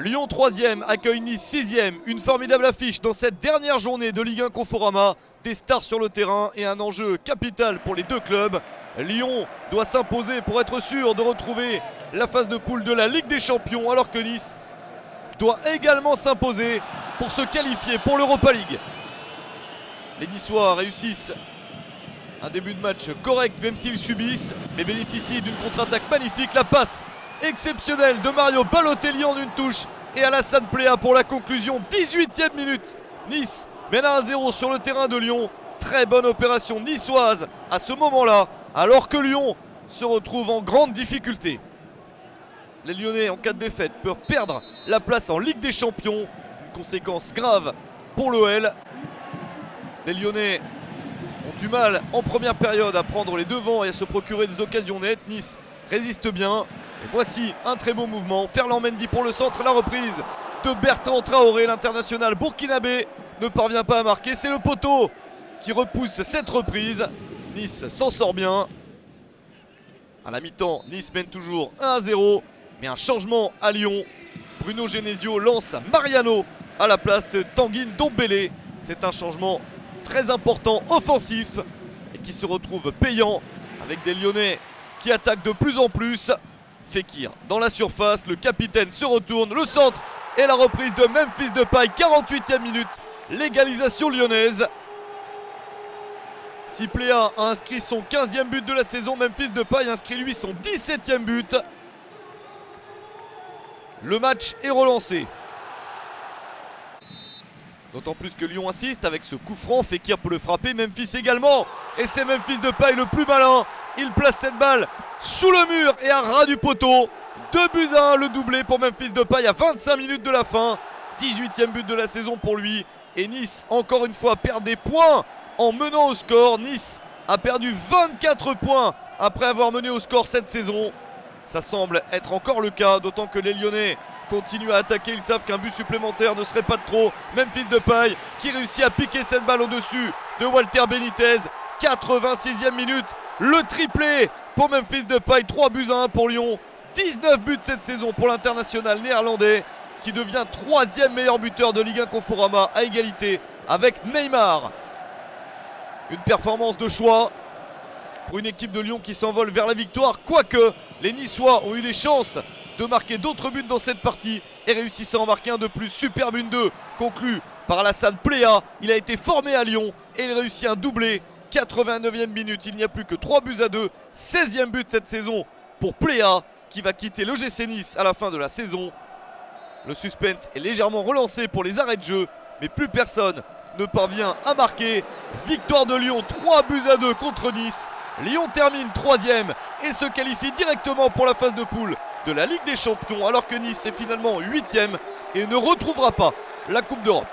Lyon 3e accueille Nice 6e. Une formidable affiche dans cette dernière journée de Ligue 1 Conforama. Des stars sur le terrain et un enjeu capital pour les deux clubs. Lyon doit s'imposer pour être sûr de retrouver la phase de poule de la Ligue des Champions, alors que Nice doit également s'imposer pour se qualifier pour l'Europa League. Les Niçois réussissent un début de match correct, même s'ils subissent, mais bénéficient d'une contre-attaque magnifique. La passe exceptionnelle de Mario Balotelli en une touche et Alassane Pléa pour la conclusion. 18e minute. Nice mène à 1-0 sur le terrain de Lyon. Très bonne opération niçoise à ce moment-là, alors que Lyon se retrouve en grande difficulté. Les Lyonnais, en cas de défaite, peuvent perdre la place en Ligue des Champions. Une conséquence grave pour l'OL. Les Lyonnais ont du mal en première période à prendre les devants et à se procurer des occasions nettes. Nice résiste bien. Et voici un très beau mouvement. Ferland Mendy pour le centre, la reprise de Bertrand Traoré. L'international burkinabé ne parvient pas à marquer. C'est le poteau qui repousse cette reprise. Nice s'en sort bien. À la mi-temps, Nice mène toujours 1-0. Mais un changement à Lyon. Bruno Genesio lance Mariano à la place de Tanguy Ndombele. C'est un changement très important, offensif, et qui se retrouve payant avec des Lyonnais qui attaquent de plus en plus. Fekir dans la surface, le capitaine se retourne, le centre et la reprise de Memphis Depay. 48e minute, l'égalisation lyonnaise. Si Pléa a inscrit son 15e but de la saison, Memphis Depay inscrit lui son 17e but. Le match est relancé. D'autant plus que Lyon insiste avec ce coup franc. Fekir peut le frapper, Memphis également. Et c'est Memphis Depay le plus malin. Il place cette balle sous le mur et à ras du poteau. 2-1, le doublé pour Memphis Depay à 25 minutes de la fin. 18e but de la saison pour lui. Et Nice, encore une fois, perd des points en menant au score. Nice a perdu 24 points après avoir mené au score cette saison. Ça semble être encore le cas, d'autant que les Lyonnais continuent à attaquer. Ils savent qu'un but supplémentaire ne serait pas de trop. Memphis Depay qui réussit à piquer cette balle au-dessus de Walter Benitez. 86e minute, le triplé pour Memphis Depay. 3-1 pour Lyon. 19 buts cette saison pour l'international néerlandais, qui devient 3e meilleur buteur de Ligue 1 Conforama à égalité avec Neymar. Une performance de choix pour une équipe de Lyon qui s'envole vers la victoire, quoique les Niçois ont eu des chances de marquer d'autres buts dans cette partie et réussissent à en marquer un de plus. Superbe 1-2 conclu par Alassane Pléa. Il a été formé à Lyon et il réussit un doublé. 89e minute, il n'y a plus que 3-2. 16e but cette saison pour Pléa, qui va quitter le GC Nice à la fin de la saison. Le suspense est légèrement relancé pour les arrêts de jeu, mais plus personne ne parvient à marquer. Victoire de Lyon, 3-2 contre Nice. Lyon termine 3e et se qualifie directement pour la phase de poule de la Ligue des Champions, alors que Nice est finalement 8e et ne retrouvera pas la Coupe d'Europe.